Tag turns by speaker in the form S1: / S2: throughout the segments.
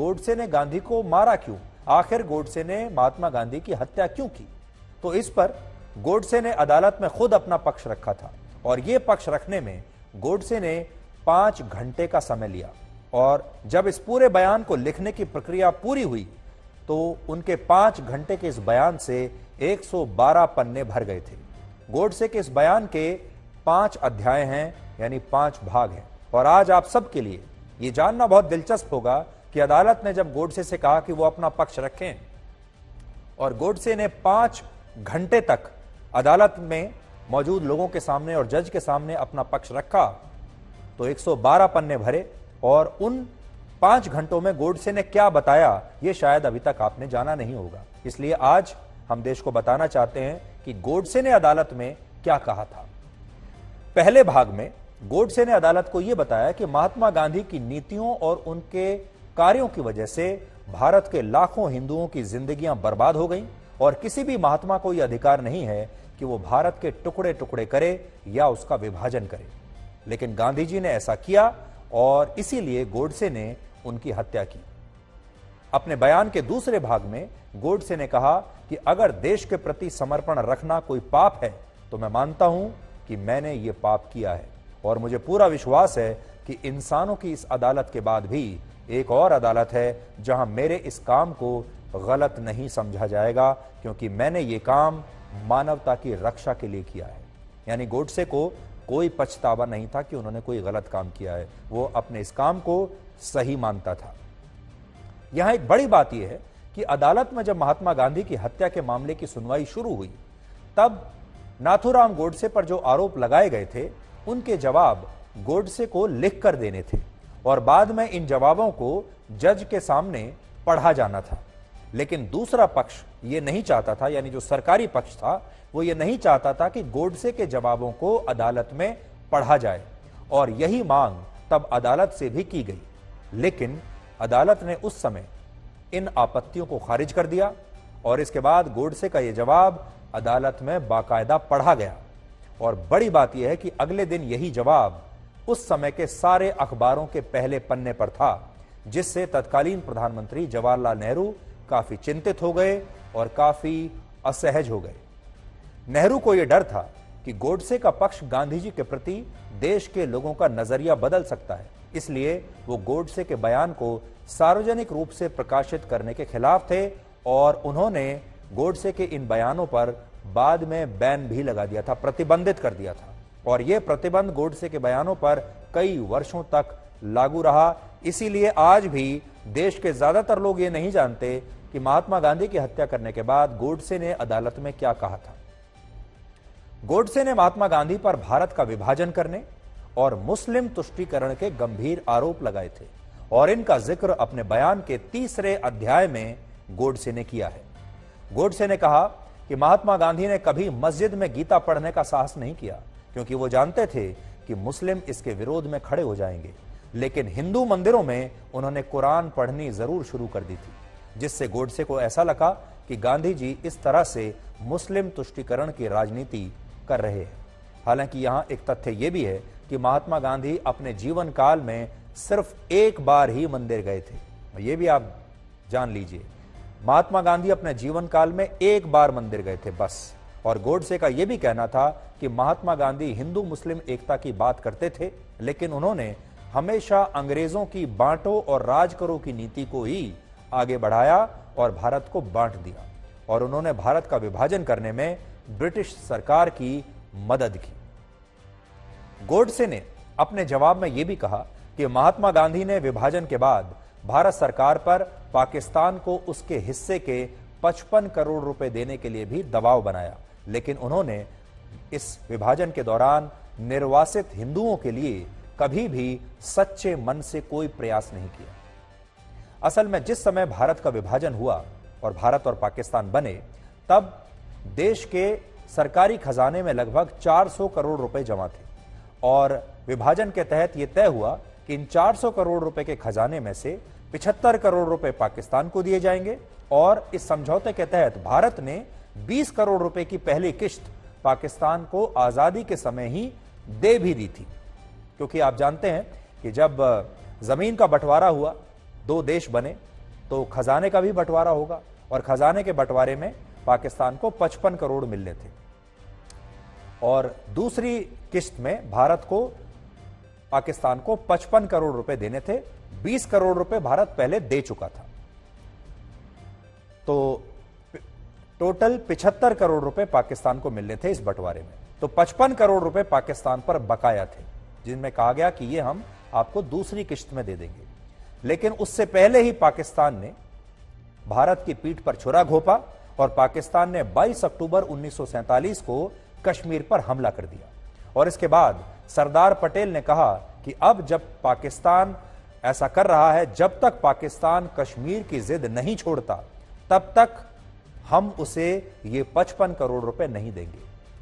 S1: गोडसे ने गांधी को मारा क्यों, आखिर गोडसे ने महात्मा गांधी की हत्या क्यों की। तो इस पर गोडसे ने अदालत में खुद अपना पक्ष रखा था और यह पक्ष रखने में गोडसे ने 5 घंटे का समय लिया और जब इस पूरे बयान को लिखने की प्रक्रिया पूरी हुई तो उनके 5 घंटे के इस बयान से 112 पन्ने भर गए थे। गोडसे के इस बयान के 5 अध्याय हैं, यानी 5 भाग हैं। और आज आप सबके लिए यह जानना बहुत दिलचस्प होगा कि अदालत ने जब गोडसे से कहा कि वो अपना पक्ष रखें और गोडसे ने 5 घंटे तक अदालत में मौजूद लोगों के सामने और जज के सामने अपना पक्ष रखा तो 112 पन्ने भरे और उन 5 घंटों में गोडसे ने क्या बताया यह शायद अभी तक आपने जाना नहीं होगा। इसलिए आज हम देश को बताना चाहते हैं कि गोडसे ने अदालत में क्या कहा था। पहले भाग में गोडसे ने अदालत को यह बताया कि महात्मा गांधी की नीतियों और उनके कार्यों की वजह से भारत के लाखों हिंदुओं की जिंदगियां बर्बाद हो गईं और किसी भी महात्मा को यह अधिकार नहीं है कि वो भारत के टुकड़े टुकड़े करे या उसका विभाजन करे। लेकिन गांधी जी ने ऐसा किया और इसीलिए गोडसे ने उनकी हत्या की। अपने बयान के दूसरे भाग में गोडसे ने कहा कि अगर देश के प्रति समर्पण रखना कोई पाप है तो मैं मानता हूं कि मैंने ये पाप किया है और मुझे पूरा विश्वास है कि इंसानों की इस अदालत के बाद भी एक और अदालत है जहां मेरे इस काम को गलत नहीं समझा जाएगा, क्योंकि मैंने ये काम मानवता की रक्षा के लिए किया है। यानी गोडसे को कोई पछतावा नहीं था कि उन्होंने कोई गलत काम किया है, वो अपने इस काम को सही मानता था। यहां एक बड़ी बात यह है कि अदालत में जब महात्मा गांधी की हत्या के मामले की सुनवाई शुरू हुई तब नाथूराम गोडसे पर जो आरोप लगाए गए थे उनके जवाब गोडसे को लिख कर देने थे और बाद में इन जवाबों को जज के सामने पढ़ा जाना था। लेकिन दूसरा पक्ष ये नहीं चाहता था, यानी जो सरकारी पक्ष था वो ये नहीं चाहता था कि गोडसे के जवाबों को अदालत में पढ़ा जाए और यही मांग तब अदालत से भी की गई। लेकिन अदालत ने उस समय इन आपत्तियों को खारिज कर दिया और इसके बाद गोडसे का यह जवाब अदालत में बाकायदा पढ़ा गया। और बड़ी बात यह है कि अगले दिन यही जवाब उस समय के सारे अखबारों के पहले पन्ने पर था, जिससे तत्कालीन प्रधानमंत्री जवाहरलाल नेहरू काफी चिंतित हो गए और काफी असहज हो गए। नेहरू को यह डर था कि गोडसे का पक्ष गांधी जी के प्रति देश के लोगों का नजरिया बदल सकता है, इसलिए वो गोडसे के बयान को सार्वजनिक रूप से प्रकाशित करने के खिलाफ थे और उन्होंने गोडसे के इन बयानों पर बाद में बैन भी लगा दिया था, प्रतिबंधित कर दिया था। और यह प्रतिबंध गोडसे के बयानों पर कई वर्षों तक लागू रहा। इसीलिए आज भी देश के ज्यादातर लोग ये नहीं जानते कि महात्मा गांधी की हत्या करने के बाद गोडसे ने अदालत में क्या कहा था। गोडसे ने महात्मा गांधी पर भारत का विभाजन करने और मुस्लिम तुष्टीकरण के गंभीर आरोप लगाए थे और इनका जिक्र अपने बयान के 3रे अध्याय में गोडसे ने किया है। गोडसे ने कहा कि महात्मा गांधी ने कभी मस्जिद में गीता पढ़ने का साहस नहीं किया, क्योंकि वो जानते थे कि मुस्लिम इसके विरोध में खड़े हो जाएंगे। लेकिन हिंदू मंदिरों में उन्होंने कुरान पढ़नी जरूर शुरू कर दी थी, जिससे गोडसे को ऐसा लगा कि गांधी जी इस तरह से मुस्लिम तुष्टीकरण की राजनीति कर रहे हैं। हालांकि यहां एक तथ्य यह भी है कि महात्मा गांधी अपने जीवन काल में सिर्फ एक बार ही मंदिर गए थे। यह भी आप जान लीजिए, महात्मा गांधी अपने जीवन काल में एक बार मंदिर गए थे बस। और गोडसे का यह भी कहना था कि महात्मा गांधी हिंदू मुस्लिम एकता की बात करते थे, लेकिन उन्होंने हमेशा अंग्रेजों की बांटो और राज करो की नीति को ही आगे बढ़ाया और भारत को बांट दिया और उन्होंने भारत का विभाजन करने में ब्रिटिश सरकार की मदद की। गोडसे ने अपने जवाब में यह भी कहा कि महात्मा गांधी ने विभाजन के बाद भारत सरकार पर पाकिस्तान को उसके हिस्से के 55 करोड़ रुपए देने के लिए भी दबाव बनाया, लेकिन उन्होंने इस विभाजन के दौरान निर्वासित हिंदुओं के लिए कभी भी सच्चे मन से कोई प्रयास नहीं किया। असल में जिस समय भारत का विभाजन हुआ और भारत और पाकिस्तान बने, तब देश के सरकारी खजाने में लगभग 400 करोड़ रुपए जमा थे और विभाजन के तहत यह तय हुआ कि इन 400 करोड़ रुपए के खजाने में से 75 करोड़ रुपए पाकिस्तान को दिए जाएंगे और इस समझौते के तहत भारत ने 20 करोड़ रुपए की पहली किश्त पाकिस्तान को आजादी के समय ही दे भी दी थी। क्योंकि आप जानते हैं कि जब जमीन का बंटवारा हुआ, 2 देश बने तो खजाने का भी बंटवारा होगा और खजाने के बंटवारे में पाकिस्तान को 55 करोड़ मिलने थे और दूसरी किस्त में भारत को पाकिस्तान को 55 करोड़ रुपए देने थे। 20 करोड़ रुपए भारत पहले दे चुका था, तो टोटल 75 करोड़ रुपए पाकिस्तान को मिलने थे इस बंटवारे में। तो 55 करोड़ रुपए पाकिस्तान पर बकाया थे, जिनमें कहा गया कि ये हम आपको दूसरी किश्त में दे देंगे। लेकिन उससे पहले ही पाकिस्तान ने भारत की पीठ पर छुरा घोंपा और पाकिस्तान ने 22 अक्टूबर 1947 को कश्मीर पर हमला कर दिया। और इसके बाद सरदार पटेल ने कहा कि अब जब पाकिस्तान ऐसा कर रहा है, जब तक पाकिस्तान कश्मीर की जिद नहीं छोड़ता तब तक हम उसे ये 55 करोड़ रुपए नहीं देंगे।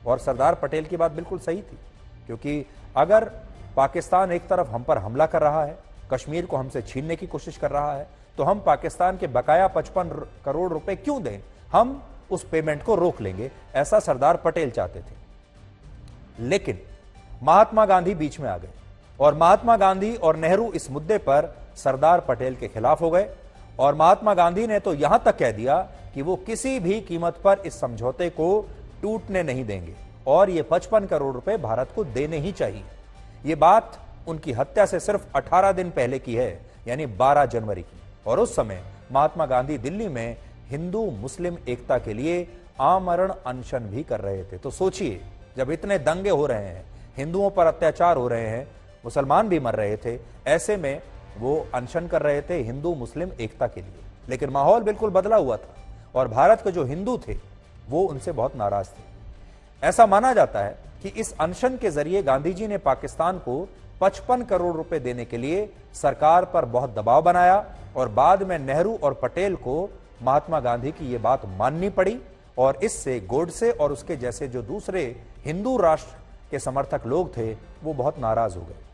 S1: और सरदार पटेल की बात बिल्कुल सही थी, क्योंकि अगर पाकिस्तान एक तरफ हम पर हमला कर रहा है, कश्मीर को हमसे छीनने की कोशिश कर रहा है, तो हम पाकिस्तान के बकाया 55 करोड़ रुपए क्यों दें, हम उस पेमेंट को रोक लेंगे, ऐसा सरदार पटेल चाहते थे। लेकिन महात्मा गांधी बीच में आ गए और महात्मा गांधी और नेहरू इस मुद्दे पर सरदार पटेल के खिलाफ हो गए और महात्मा गांधी ने तो यहां तक कह दिया कि वो किसी भी कीमत पर इस समझौते को टूटने नहीं देंगे और ये 55 करोड़ रुपए भारत को देने ही चाहिए। ये बात उनकी हत्या से सिर्फ 18 दिन पहले की है, यानी 12 जनवरी की। और उस समय महात्मा गांधी दिल्ली में हिंदू मुस्लिम एकता के लिए आमरण अनशन भी कर रहे थे। तो सोचिए, जब इतने दंगे हो रहे हैं, हिंदुओं पर अत्याचार हो रहे हैं, मुसलमान भी मर रहे थे, ऐसे में वो अनशन कर रहे थे हिंदू मुस्लिम एकता के लिए। लेकिन माहौल बिल्कुल बदला हुआ था और भारत के जो हिंदू थे वो उनसे बहुत नाराज थे। ऐसा माना जाता है कि इस अनशन के जरिए गांधी जी ने पाकिस्तान को 55 करोड़ रुपए देने के लिए सरकार पर बहुत दबाव बनाया और बाद में नेहरू और पटेल को महात्मा गांधी की यह बात माननी पड़ी और इससे गोडसे और उसके जैसे जो दूसरे हिंदू राष्ट्र के समर्थक लोग थे वो बहुत नाराज हो गए।